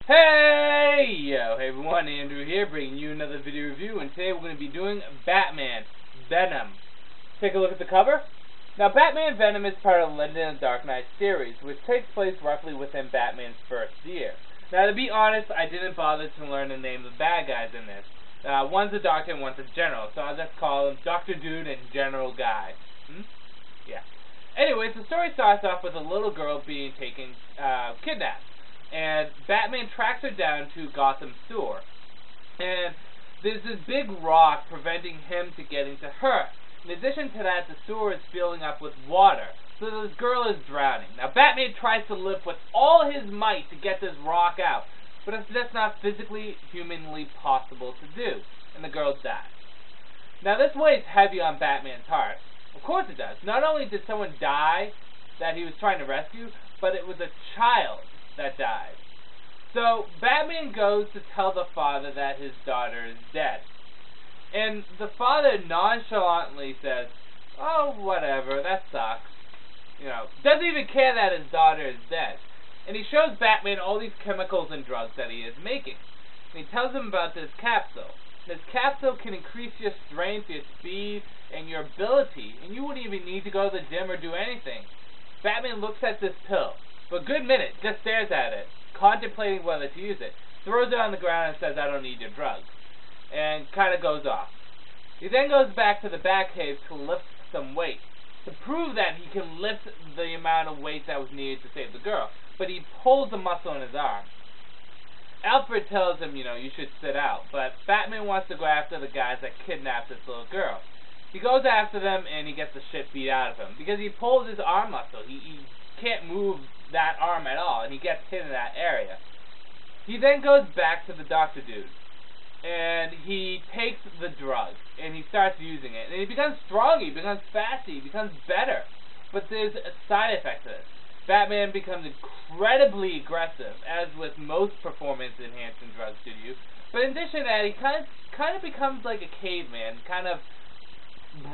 Hey everyone, Andrew here, bringing you another video review, and today we're going to be doing Batman Venom. Take a look at the cover. Now, Batman Venom is part of the Legend of the Dark Knight series, which takes place roughly within Batman's first year. Now, to be honest, I didn't bother to learn the names of the bad guys in this. One's a doctor and one's a general, so I'll just call them Dr. Dude and General Guy. Yeah. Anyways, the story starts off with a little girl being kidnapped. And Batman tracks her down to Gotham's sewer. And there's this big rock preventing him to getting to her. In addition to that, the sewer is filling up with water, so this girl is drowning. Now, Batman tries to lift with all his might to get this rock out, but it's just not physically, humanly possible to do, and the girl dies. Now, this weighs heavy on Batman's heart. Of course it does. Not only did someone die that he was trying to rescue, but it was a child that died. So Batman goes to tell the father that his daughter is dead. And the father nonchalantly says, "Oh, whatever, that sucks." Doesn't even care that his daughter is dead. And he shows Batman all these chemicals and drugs that he is making. And he tells him about this capsule. This capsule can increase your strength, your speed, and your ability, and you wouldn't even need to go to the gym or do anything. Batman looks at this pill for a good minute, just stares at it, contemplating whether to use it, throws it on the ground and says, "I don't need your drugs," and kind of goes off. He then goes back to the Batcave to lift some weight, to prove that he can lift the amount of weight that was needed to save the girl, but he pulls the muscle in his arm. Alfred tells him, you should sit out, but Batman wants to go after the guys that kidnapped this little girl. He goes after them, and he gets the shit beat out of him, because he pulls his arm muscle. He can't move that arm at all, and he gets hit in that area. He then goes back to the Dr. Dude, and he takes the drug, and he starts using it, and he becomes stronger, he becomes faster, he becomes better, but there's a side effect to this. Batman becomes incredibly aggressive, as with most performance-enhancing drugs do you, but in addition to that, he kind of becomes like a caveman, kind of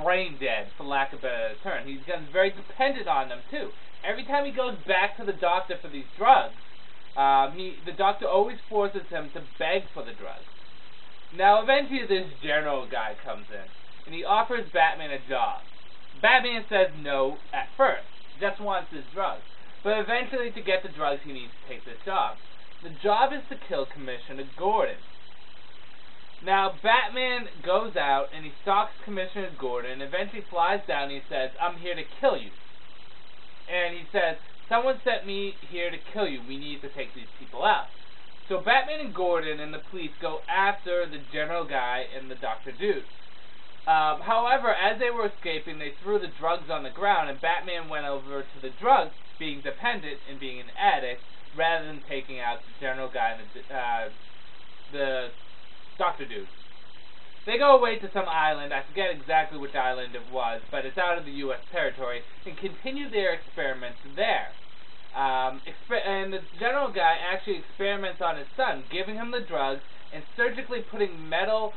brain dead, for lack of a better term. He becomes very dependent on them, too. Every time he goes back to the doctor for these drugs, the doctor always forces him to beg for the drugs. Now, eventually, this general guy comes in, and he offers Batman a job. Batman says no at first, just wants his drugs. But eventually, to get the drugs, he needs to take this job. The job is to kill Commissioner Gordon. Now, Batman goes out, and he stalks Commissioner Gordon, and eventually flies down, and he says, "I'm here to kill you." And he says, "Someone sent me here to kill you. We need to take these people out." So Batman and Gordon and the police go after the general guy and the Dr. Dude. However, as they were escaping, they threw the drugs on the ground, and Batman went over to the drugs, being dependent and being an addict, rather than taking out the general guy and the Dr. Dude. They go away to some island, I forget exactly which island it was, but it's out of the U.S. territory, and continue their experiments there. And the general guy actually experiments on his son, giving him the drugs, and surgically putting metal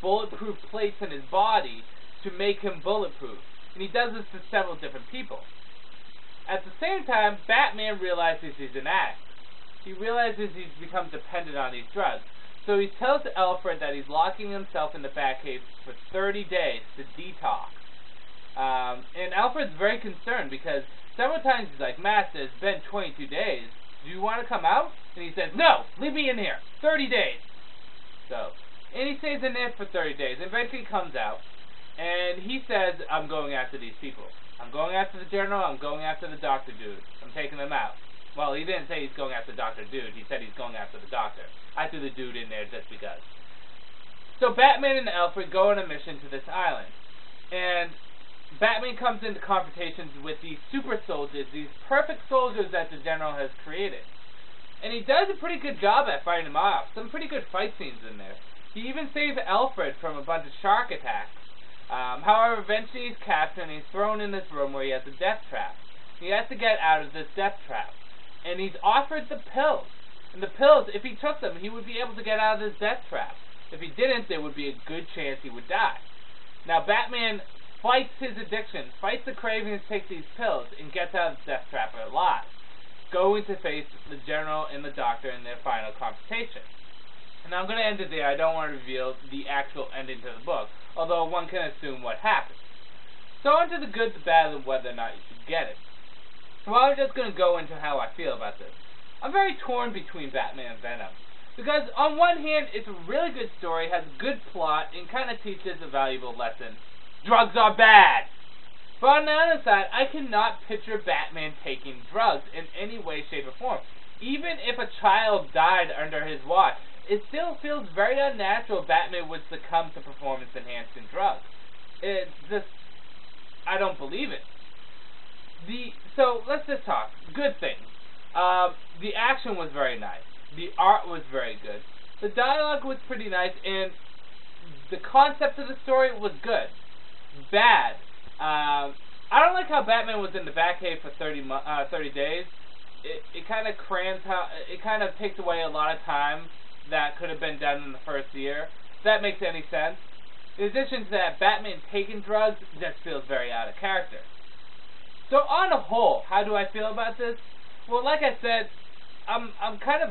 bulletproof plates in his body to make him bulletproof. And he does this to several different people. At the same time, Batman realizes he's an addict. He realizes he's become dependent on these drugs. So he tells Alfred that he's locking himself in the Batcave for 30 days to detox. And Alfred's very concerned because several times he's like, "Master, it's been 22 days. Do you want to come out?" And he says, "No, leave me in here. 30 days. And he stays in there for 30 days. And eventually he comes out. And he says, "I'm going after these people. I'm going after the general. I'm going after the Dr. Dude. I'm taking them out." Well, he didn't say he's going after Dr. Dude. He said he's going after the doctor. I threw the dude in there just because. So Batman and Alfred go on a mission to this island. And Batman comes into confrontations with these super soldiers, these perfect soldiers that the general has created. And he does a pretty good job at fighting them off. Some pretty good fight scenes in there. He even saves Alfred from a bunch of shark attacks. However, eventually he's captured and he's thrown in this room where he has a death trap. He has to get out of this death trap. And he's offered the pills. And the pills, if he took them, he would be able to get out of this death trap. If he didn't, there would be a good chance he would die. Now, Batman fights his addiction, fights the craving to take these pills, and gets out of the death trap alive. going to face the General and the Doctor in their final confrontation. And I'm going to end it there. I don't want to reveal the actual ending to the book, although one can assume what happens. So on to the good, the bad, and whether or not you should get it. Well, I'm just going to go into how I feel about this. I'm very torn between Batman and Venom. Because on one hand, it's a really good story, has a good plot, and kind of teaches a valuable lesson. Drugs are bad! But on the other side, I cannot picture Batman taking drugs in any way, shape, or form. Even if a child died under his watch, it still feels very unnatural Batman would succumb to performance-enhancing drugs. It's just, I don't believe it. So let's just talk. Good things. The action was very nice. The art was very good. The dialogue was pretty nice, and the concept of the story was good. Bad. I don't like how Batman was in the Batcave for 30 days. It kind of it kind of takes away a lot of time that could have been done in the first year. If that makes any sense. In addition to that, Batman taking drugs just feels very out of character. So on a whole, how do I feel about this? Well, like I said, I'm kind of,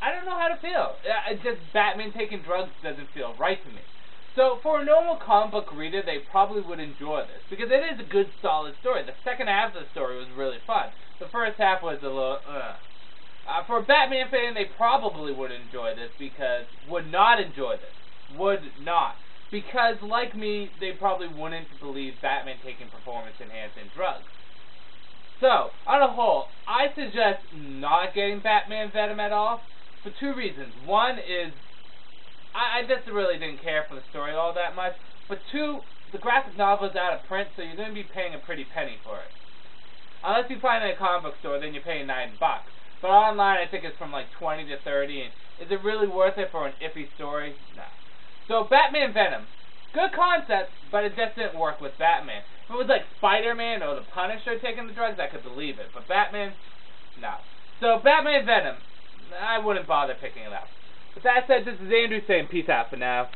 I don't know how to feel. Just Batman taking drugs doesn't feel right to me. So for a normal comic book reader, they probably would enjoy this because it is a good, solid story. The second half of the story was really fun. The first half was a little, for a Batman fan, they probably would enjoy this would not, because like me, they probably wouldn't believe Batman taking performance-enhancing drugs. So, on a whole, I suggest not getting Batman Venom at all for two reasons. One is, I just really didn't care for the story all that much. But two, the graphic novel is out of print, so you're going to be paying a pretty penny for it. Unless you find it at a comic book store, then you're paying $9. But online, I think it's from like 20 to 30. And is it really worth it for an iffy story? No. So, Batman Venom. Good concept, but it just didn't work with Batman. If it was like Spider-Man or the Punisher taking the drugs, I could believe it. But Batman, no. So, Batman Venom, I wouldn't bother picking it up. With that said, this is Andrew saying peace out for now.